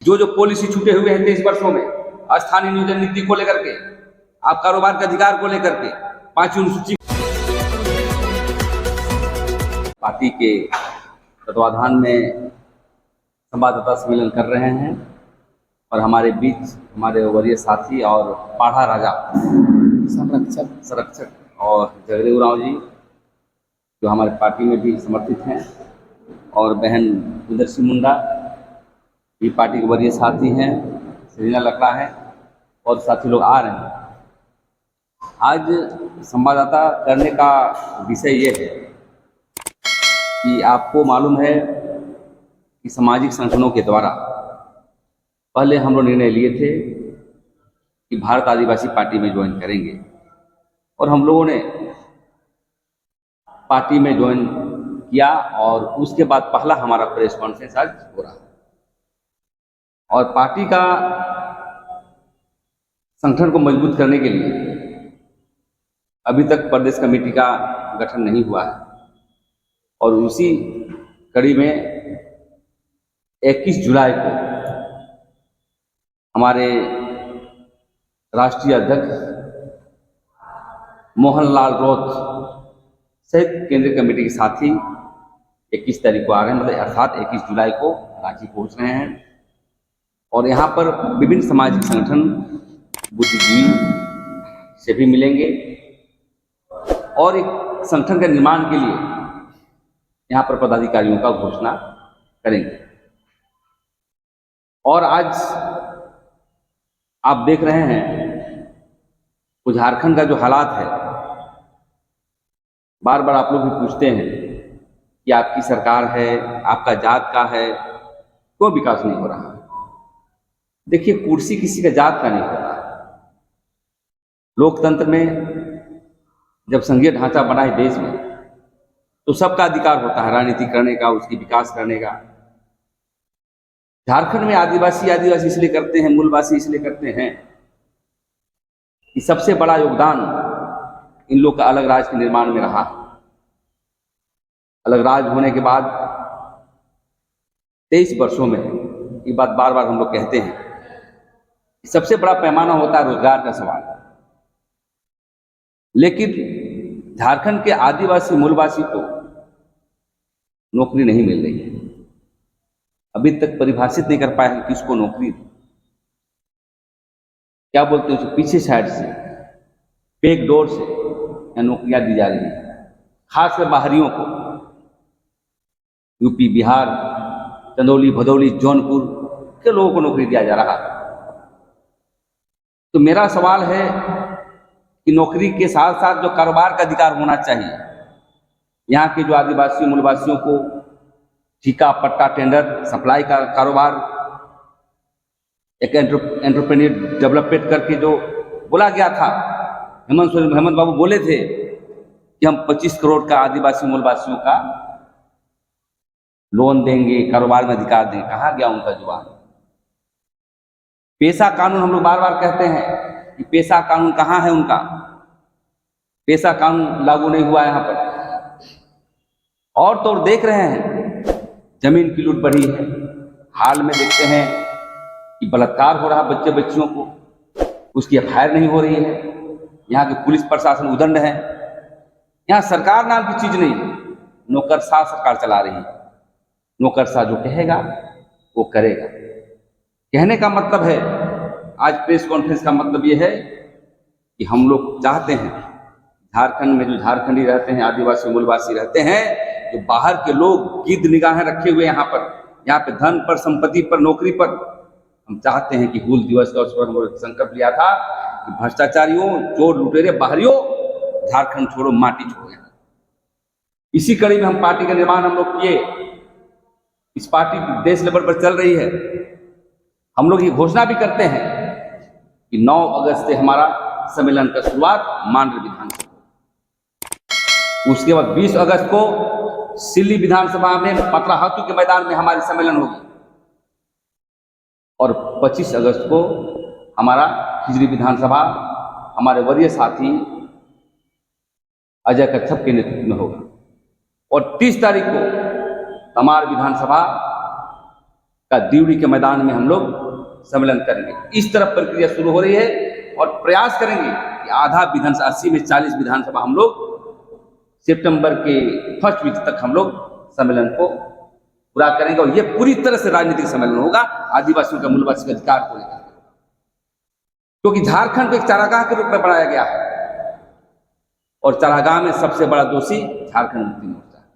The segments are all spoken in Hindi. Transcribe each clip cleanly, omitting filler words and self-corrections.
जो जो पॉलिसी छूटे हुए हैं 23 वर्षों में, स्थानीय नियोजन नीति को लेकर के, आप कारोबार के अधिकार को लेकर के, 5वीं अनुसूची पार्टी के तत्वाधान में संवाददाता सम्मेलन कर रहे हैं और हमारे बीच हमारे वरीय साथी और पाढ़ा राजा संरक्षक और जगदेव राव जी जो हमारे पार्टी में भी समर्थित हैं और बहन इंदर सिंह मुंडा भी पार्टी के वरीय साथी हैं, सरीना लकड़ा है और साथी लोग आ रहे हैं। आज संवाददाता करने का विषय ये है कि आपको मालूम है कि सामाजिक संगठनों के द्वारा पहले हम लोग निर्णय लिए थे कि भारत आदिवासी पार्टी में ज्वाइन करेंगे और हम लोगों ने पार्टी में ज्वाइन किया और उसके बाद पहला हमारा प्रेस कॉन्फ्रेंस आज हो रहा है और पार्टी का संगठन को मजबूत करने के लिए अभी तक प्रदेश कमेटी का गठन नहीं हुआ है और उसी कड़ी में 21 जुलाई को हमारे राष्ट्रीय अध्यक्ष मोहनलाल रौत सहित केंद्रीय कमेटी के साथी 21 तारीख को आ रहे हैं, मतलब अर्थात 21 जुलाई को रांची पहुंच रहे हैं और यहाँ पर विभिन्न सामाजिक संगठन बुद्धिजीवी से भी मिलेंगे और एक संगठन के निर्माण के लिए यहाँ पर पदाधिकारियों का घोषणा करेंगे। और आज आप देख रहे हैं कि झारखंड का जो हालात है, बार बार आप लोग भी पूछते हैं कि आपकी सरकार है, आपका जात का है, क्यों विकास नहीं हो रहा। देखिए, कुर्सी किसी का जात का नहीं होता। लोकतंत्र में जब संघीय ढांचा बना है देश में तो सबका अधिकार होता है राजनीति करने का, उसकी विकास करने का। झारखंड में आदिवासी इसलिए करते हैं, मूलवासी इसलिए करते हैं कि सबसे बड़ा योगदान इन लोग का अलग राज्य के निर्माण में रहा। अलग राज्य होने के बाद 23 वर्षों में, ये बात बार बार हम लोग कहते हैं, सबसे बड़ा पैमाना होता है रोजगार का सवाल। लेकिन झारखंड के आदिवासी मूलवासी को नौकरी नहीं मिल रही है। अभी तक परिभाषित नहीं कर पाया कि किसको नौकरी, क्या बोलते हैं, पीछे साइड से, बैक डोर से नौकरियां दी जा रही हैं, खासकर बाहरियों को। यूपी, बिहार, चंदौली, भदौली, जौनपुर के लोगों को नौकरी दिया जा रहा है। तो मेरा सवाल है कि नौकरी के साथ साथ जो कारोबार का अधिकार होना चाहिए, यहाँ के जो आदिवासी मूलवासियों को ठेका, पट्टा, टेंडर, सप्लाई का कारोबार, एक एंटरप्रेन्योर डेवलपमेंट करके जो बोला गया था, हेमंत बाबू बोले थे कि हम 25 करोड़ का आदिवासी मूलवासियों का लोन देंगे, कारोबार में अधिकार देंगे। कहाँ गया उनका जुबान? पेशा कानून, हम लोग बार बार कहते हैं कि पेशा कानून कहाँ है उनका? पेशा कानून लागू नहीं हुआ यहाँ पर। और तो और देख रहे हैं जमीन की लूट बढ़ी है। हाल में देखते हैं कि बलात्कार हो रहा बच्चे बच्चियों को, उसकी एफआईआर नहीं हो रही है। यहाँ के पुलिस प्रशासन उदंड है। यहाँ सरकार नाम की चीज नहीं, नौकरशाह सरकार चला रही है। नौकरशाह जो कहेगा वो करेगा। कहने का मतलब है, आज प्रेस कॉन्फ्रेंस का मतलब ये है कि हम लोग चाहते हैं झारखंड में जो झारखंडी रहते हैं, आदिवासी मूलवासी रहते हैं, जो बाहर के लोग गिद्ध निगाहें रखे हुए यहाँ पे धन पर, संपत्ति पर, नौकरी पर, हम चाहते हैं कि हूल दिवस का उस पर हम लोग संकल्प लिया था कि भ्रष्टाचारियों, चोर लुटेरे, बाहरियों, झारखंड छोड़ो, माटी छोड़ो। इसी कड़ी में हम पार्टी का निर्माण हम लोग किए। इस पार्टी देश लेवल पर चल रही है। हम लोग ये घोषणा भी करते हैं कि 9 अगस्त से हमारा सम्मेलन का शुरुआत मांडर विधानसभा, उसके बाद 20 अगस्त को सिल्ली विधानसभा में पतराहातू के मैदान में हमारी सम्मेलन होगी और 25 अगस्त को हमारा खिजरी विधानसभा हमारे वरीय साथी अजय कच्छप के नेतृत्व में होगा और 30 तारीख को तमार विधानसभा का दिवड़ी के मैदान में हम लोग सम्मेलन करेंगे। इस तरफ प्रक्रिया शुरू हो रही है और प्रयास करेंगे कि आधा विधानसभा 80 में 40 विधानसभा हम लोग सितंबर के फर्स्ट वीक तक हम लोग सम्मेलन को पूरा करेंगे। और ये पूरी तरह से राजनीतिक सम्मेलन होगा आदिवासियों का मूलवासी के अधिकार को लेकर, क्योंकि झारखंड को एक चारागाह के रूप में बनाया गया है और चारागाह में सबसे बड़ा दोषी झारखंड मुक्ति मोर्चा।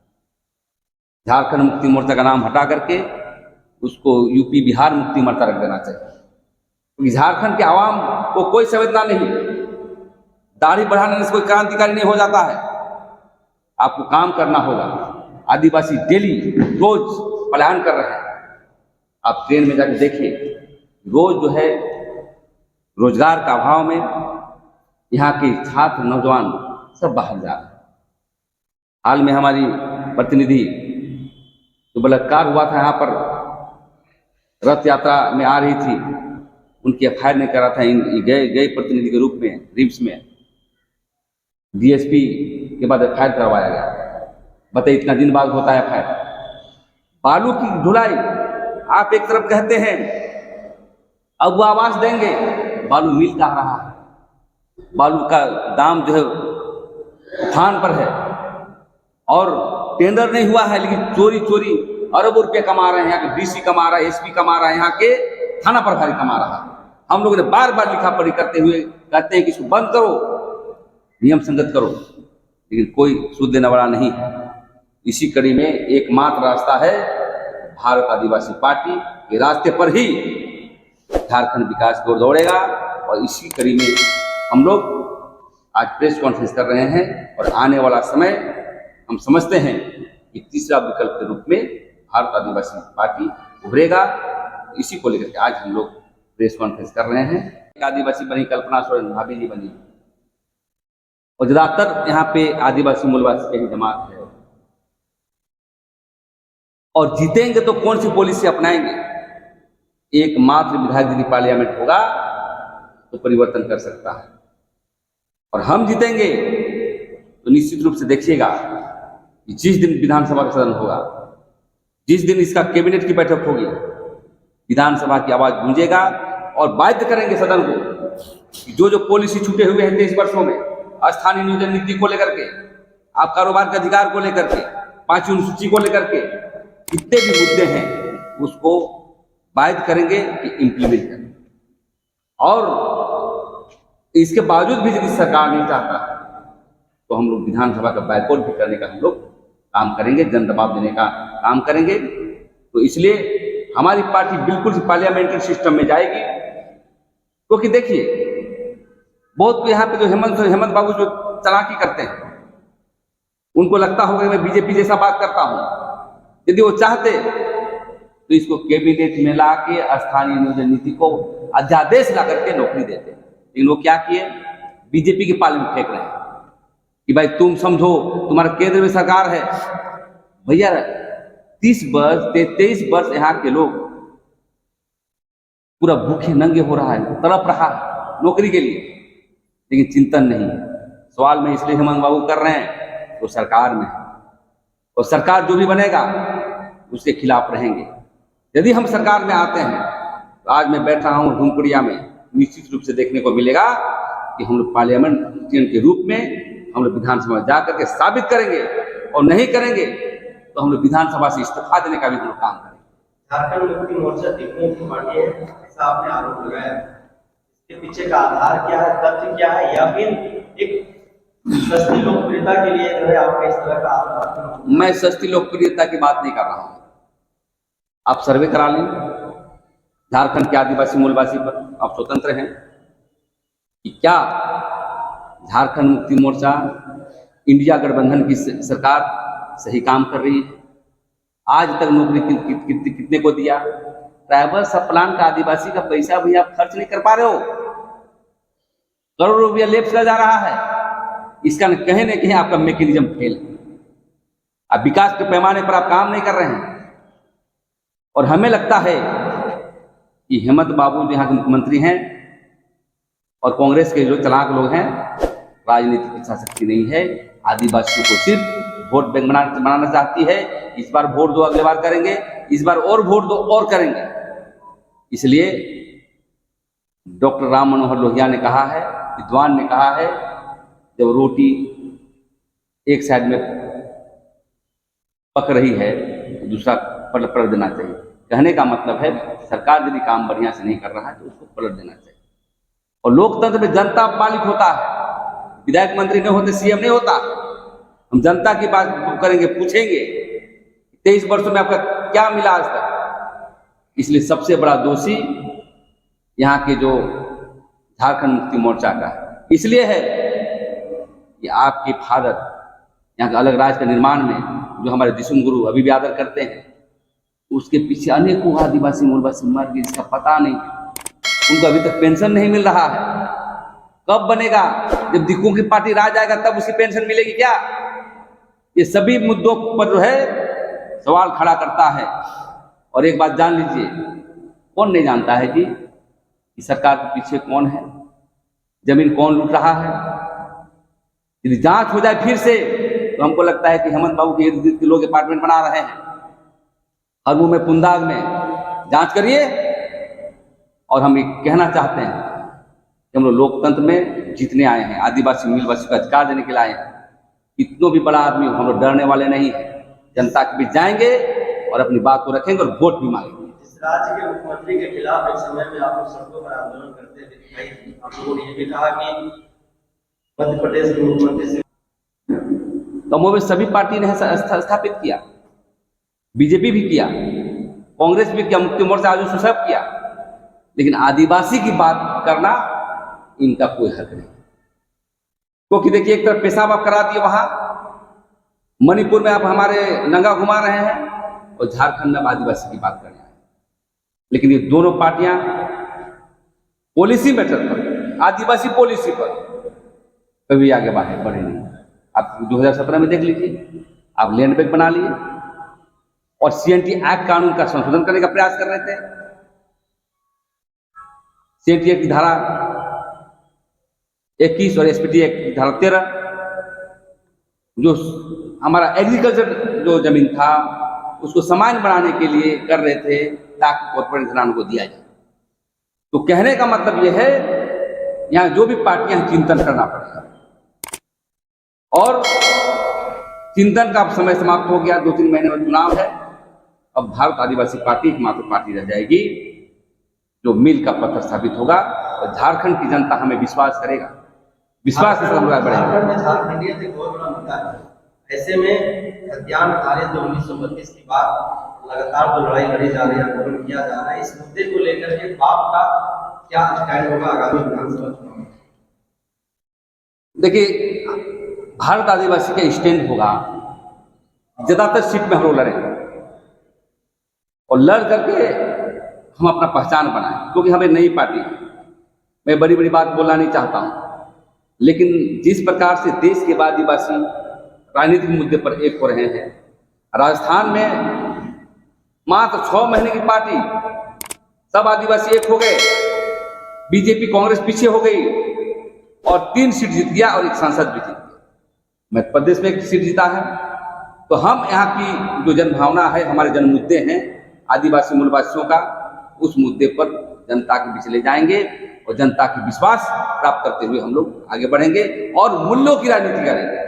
झारखंड मुक्ति मोर्चा का नाम हटा करके उसको यूपी बिहार मुक्ति मोर्चा रख देना चाहिए, क्योंकि झारखंड के आवाम को कोई संवेदना नहीं। दाढ़ी बढ़ाने से कोई क्रांतिकारी नहीं हो जाता है, आपको काम करना होगा। आदिवासी डेली रोज पलायन कर रहे हैं, आप ट्रेन में जाकर देखिए, रोज जो है रोजगार का अभाव में यहाँ के छात्र नौजवान सब बाहर जा रहे हैं। हाल में हमारी प्रतिनिधि जो बलात्कार हुआ था यहाँ पर रथ यात्रा में आ रही थी, उनकी एफआईआर नहीं करा था, गए प्रतिनिधि के रूप में रिम्स में डीएसपी के बाद एफआईआर करवाया गया। बताइए इतना दिन बाद होता है एफआईआर। बालू की ढुलाई, आप एक तरफ कहते हैं अब वो आवाज देंगे, बालू मिल कहाँ रहा है, बालू का दाम जो है उफान पर है और टेंडर नहीं हुआ है, लेकिन चोरी चोरी अरबों रुपये कमा रहे हैं। यहाँ के डीसी कमा रहा है, एसपी कमा रहा है, यहाँ के थाना प्रभारी कमा रहा है। हम लोगों ने बार बार लिखा पढ़ी करते हुए कहते हैं कि इसको बंद करो, नियम संगत करो, लेकिन कोई सूद देने वाला नहीं है। इसी कड़ी में एकमात्र रास्ता है भारत आदिवासी पार्टी के रास्ते पर ही झारखंड विकास की ओर दौड़ेगा। और इसी कड़ी में हम लोग आज प्रेस कॉन्फ्रेंस कर रहे हैं और आने वाला समय हम समझते हैं कि तीसरा विकल्प के रूप में भारत आदिवासी पार्टी उभरेगा। इसी को लेकर के आज हम लोग प्रेस कॉन्फ्रेंस कर रहे हैं। एक आदिवासी बनी कल्पना सोरेन, भाभी जी बनी, और ज्यादातर यहाँ पे आदिवासी मूलवासी की जमात है। और जीतेंगे तो कौन सी पॉलिसी अपनाएंगे? एकमात्र विधायक यदि पार्लियामेंट होगा तो परिवर्तन कर सकता है। और हम जीतेंगे तो निश्चित रूप से देखिएगा कि जिस दिन विधानसभा का सदन होगा, जिस दिन इसका कैबिनेट की बैठक होगी, विधानसभा की आवाज गूंजेगा और बाध्य करेंगे सदन को कि जो पॉलिसी छूटे हुए हैं 23 वर्षों में, स्थानीय नियोजन नीति को लेकर के, आप कारोबार के अधिकार को लेकर के, 5वीं अनुसूची को लेकर के, जितने भी मुद्दे हैं उसको बाध्य करेंगे कि इम्प्लीमेंट करें। और इसके बावजूद भी यदि सरकार नहीं चाहता तो हम लोग विधानसभा का बायकॉट भी करने का हम लोग काम करेंगे, जन दबाव देने का काम करेंगे। तो इसलिए हमारी पार्टी बिल्कुल पार्लियामेंट्री सिस्टम में जाएगी, क्योंकि देखिए बहुत यहाँ पे जो हेमंत बाबू जो चालाकी करते हैं, उनको लगता होगा कि मैं बीजेपी जैसा बात करता हूँ। यदि वो चाहते तो इसको कैबिनेट में ला के स्थानीय नियोजन नीति को अध्यादेश ला करके नौकरी देते, लेकिन वो क्या किए, बीजेपी के पाले में फेंक रहे हैं कि भाई तुम समझो तुम्हारा केंद्र में सरकार है। भैया 23 वर्ष यहाँ के लोग पूरा भूखे नंगे हो रहा है, तड़प रहा है नौकरी के लिए, लेकिन चिंतन नहीं है। सवाल में इसलिए हेमंत बाबू कर रहे हैं तो सरकार में है, और सरकार जो भी बनेगा उसके खिलाफ रहेंगे। यदि हम सरकार में आते हैं तो आज मैं बैठा हूँ धूमकुड़िया में, निश्चित रूप से देखने को मिलेगा कि हम लोग पार्लियामेंट के रूप में हम लोग विधानसभा में जाकर के साबित करेंगे, और नहीं करेंगे तो हम लोग विधानसभा से इस्तीफा देने का भी हम लोग काम करेंगे। झारखंड मुक्ति मोर्चा दिखने की पार्टी है, ऐसा आपने आरोप लगाया, इसके पीछे का आधार क्या है, तथ्य क्या है, या फिर एक सस्ती लोकप्रियता के लिए जो है आपका इस तरह का आरोप? मैं सस्ती लोकप्रियता की बात नहीं कर रहा हूँ। आप सर्वे करा लें झारखंड के आदिवासी मूलवासी पर, आप स्वतंत्र हैं कि क्या झारखंड मुक्ति मोर्चा इंडिया गठबंधन की सरकार सही काम कर रही है? आज तक नौकरी कितने को दिया? ट्राइबल सब प्लान का आदिवासी का पैसा भी आप खर्च नहीं कर पा रहे हो, करोड़ों रुपया लेप्स कर जा रहा है। इसका कहीं न कहीं आपका मैकेनिज्म फेल है, अब विकास के पैमाने पर आप काम नहीं कर रहे हैं। और हमें लगता है कि हेमंत बाबू जो यहाँ के मुख्यमंत्री हैं और कांग्रेस के जो चालाक लोग हैं, राजनीतिक इच्छा शक्ति नहीं है, आदिवासियों को सिर्फ वोट बैंक बनाना चाहती है। इस बार वोट दो, अगले बार करेंगे। इस बार और वोट दो और करेंगे। इसलिए डॉक्टर राम मनोहर लोहिया ने कहा है, विद्वान ने कहा है, जब रोटी एक साइड में पक रही है तो दूसरा पलट देना चाहिए। कहने का मतलब है सरकार यदि काम बढ़िया से नहीं कर रहा है तो उसको पलट देना चाहिए। और लोकतंत्र में जनता मालिक होता है, विधायक मंत्री नहीं होते, सीएम नहीं होता। हम जनता की बात करेंगे, पूछेंगे 23 वर्षों में आपका क्या मिला आज तक। इसलिए सबसे बड़ा दोषी यहाँ के जो झारखंड मुक्ति मोर्चा का इसलिए है कि आपके फादर यहाँ के अलग राज्य के निर्माण में जो हमारे दिशुम गुरु अभी भी आदर करते हैं, उसके पीछे अनेकों आदिवासी मूलवासी मर गए जिसका पता नहीं, उनको अभी तक पेंशन नहीं मिल रहा है। कब बनेगा? जब दिक्कुओं की पार्टी राज आएगा तब उसकी पेंशन मिलेगी क्या? ये सभी मुद्दों पर जो है सवाल खड़ा करता है। और एक बात जान लीजिए, कौन नहीं जानता है जी कि सरकार के पीछे कौन है, जमीन कौन लूट रहा है। यदि जांच हो जाए फिर से तो हमको लगता है कि हेमंत बाबू के इर्द गिर्द के लोग अपार्टमेंट बना रहे हैं, हर मुंह में पुंदाग में। जांच करिए। और हम ये कहना चाहते हैं कि हम लोग लोकतंत्र में जीतने आए हैं, आदिवासी मूलवासी को अधिकार देने के लिए आए हैं। कितनों भी बड़ा आदमी हो, हम लोग डरने वाले नहीं हैं। जनता के बीच जाएंगे और अपनी बात को रखेंगे और वोट भी मांगेंगे। इस राज्य के मुख्यमंत्री के खिलाफ एक समय में आप लोग सड़कों पर आंदोलन करते थे, दिखाई आप लोगों ने ये भी कहा कि मध्य प्रदेश के मुख्यमंत्री से कमों में सभी पार्टी ने स्थापित किया, बीजेपी भी किया, कांग्रेस भी किया, मुक्ति मोर्चा आजू सब किया, लेकिन आदिवासी की बात करना इनका कोई हक नहीं। क्योंकि देखिए, एक तरफ पेशाब आप करा दिए, वहां मणिपुर में आप हमारे नंगा घुमा रहे हैं और झारखंड में आदिवासी की बात कर रहे हैं। लेकिन ये दोनों पार्टियां पॉलिसी मैटर पर, आदिवासी पॉलिसी पर कभी आगे बढ़े नहीं। आप 2017 में देख लीजिए, आप लैंड बैंक बना लिए और सीएनटी एक्ट कानून का संशोधन करने का प्रयास कर रहे थे। सीएनटी एक्ट की धारा 21 और एसपीटी एक्ट की धारा 13, जो हमारा एग्रीकल्चर जो जमीन था उसको सामान्य बनाने के लिए कर रहे थे ताकि कॉर्पोरेट घरानों को दिया जाए। तो कहने का मतलब यह है, यहाँ जो भी पार्टियां चिंतन करना पड़ेगा। और चिंतन का समय समाप्त हो गया, 2-3 महीने में चुनाव है। अब भारत आदिवासी पार्टी एकमात्र पार्टी रह जाएगी जो मील का पत्थर साबित होगा और झारखंड की जनता हमें विश्वास करेगा, विश्वास के साथ बढ़ेगा। झारखंड में झारखंडियत एक बहुत बड़ा मुद्दा है। ऐसे में खतियान अदालत जो 1932 की बात लगातार जो लड़ाई लड़ी जा रही है, आंदोलन किया जा रहा है, इस मुद्दे को लेकर के बाप का क्या स्टैंड होगा आगामी विधानसभा चुनाव में? देखिए, भारत आदिवासी का स्टैंड होगा, ज्यादातर सीट में हम लोग लड़ेंगे और लड़ करके हम अपना पहचान बनाएं। क्योंकि हमें नई पार्टी, मैं बड़ी बड़ी बात बोलना नहीं चाहता हूं, लेकिन जिस प्रकार से देश के आदिवासी राजनीतिक मुद्दे पर एक हो रहे हैं, राजस्थान में मात्र 6 महीने की पार्टी सब आदिवासी एक हो गए, बीजेपी कांग्रेस पीछे हो गई और 3 सीट जीत गया और 1 सांसद भी जीत गया। मध्य प्रदेश में 1 सीट जीता है। तो हम यहाँ की जो जनभावना है, हमारे जन मुद्दे हैं आदिवासी मूलवासियों का, उस मुद्दे पर जनता के बीच ले जाएंगे और जनता की विश्वास प्राप्त करते हुए हम लोग आगे बढ़ेंगे और मूल्यों की राजनीति करेंगे।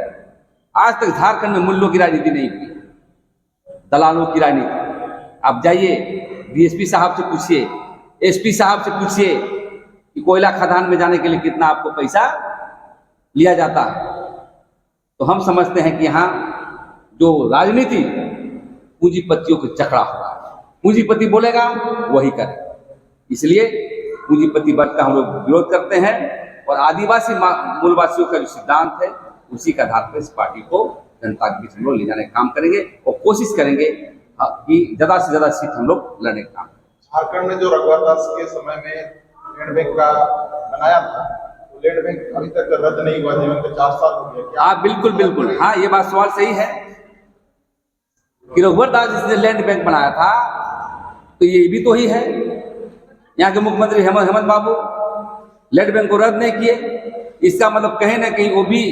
आज तक झारखंड में मूल्यों की राजनीति नहीं हुई, दलालों की राजनीति। आप जाइए, डीएसपी साहब से पूछिए, एसपी साहब से पूछिए कि कोयला खदान में जाने के लिए कितना आपको पैसा लिया जाता है। तो हम समझते हैं कि यहाँ जो राजनीति पूंजीपतियों को जकड़ा हुआ है, पूंजीपति बोलेगा वही करे। इसलिए पूंजीपति वर्ग का हम लोग विरोध करते हैं और आदिवासी मूलवासियों का जो सिद्धांत है उसी के आधार पर इस पार्टी को जनता के बीच में ले जाने का काम करेंगे और कोशिश करेंगे कि ज़्यादा से ज़्यादा सीट हम लोग लड़ने का काम। झारखंड में जो रघुवर दास के समय में लैंड बैंक का बनाया था, तो लैंड बैंक अभी तक रद्द नहीं हुआ, जीवन के 4 साल हो गए। हाँ, बिल्कुल, हाँ, ये बात सवाल सही है कि रघुवर दास जिसने लैंड बैंक बनाया था, तो ये भी तो ही है। यहाँ के मुख्यमंत्री हेमंत बाबू लैंड बैंक को रद्द नहीं किए। इसका मतलब कहीं ना कहीं वो भी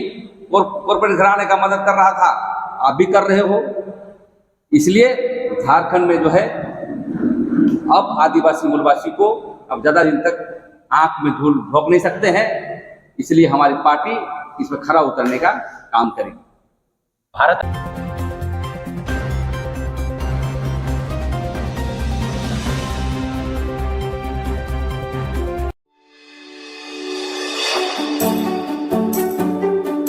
कॉर्पोरेट घराने का मदद कर रहा था, आप भी कर रहे हो। इसलिए झारखंड में जो है अब आदिवासी मूलवासी को अब ज़्यादा दिन तक आंख में धूल झोंक नहीं सकते हैं, इसलिए हमारी पार्टी इसमें खरा उतरने का काम करेगी। भारत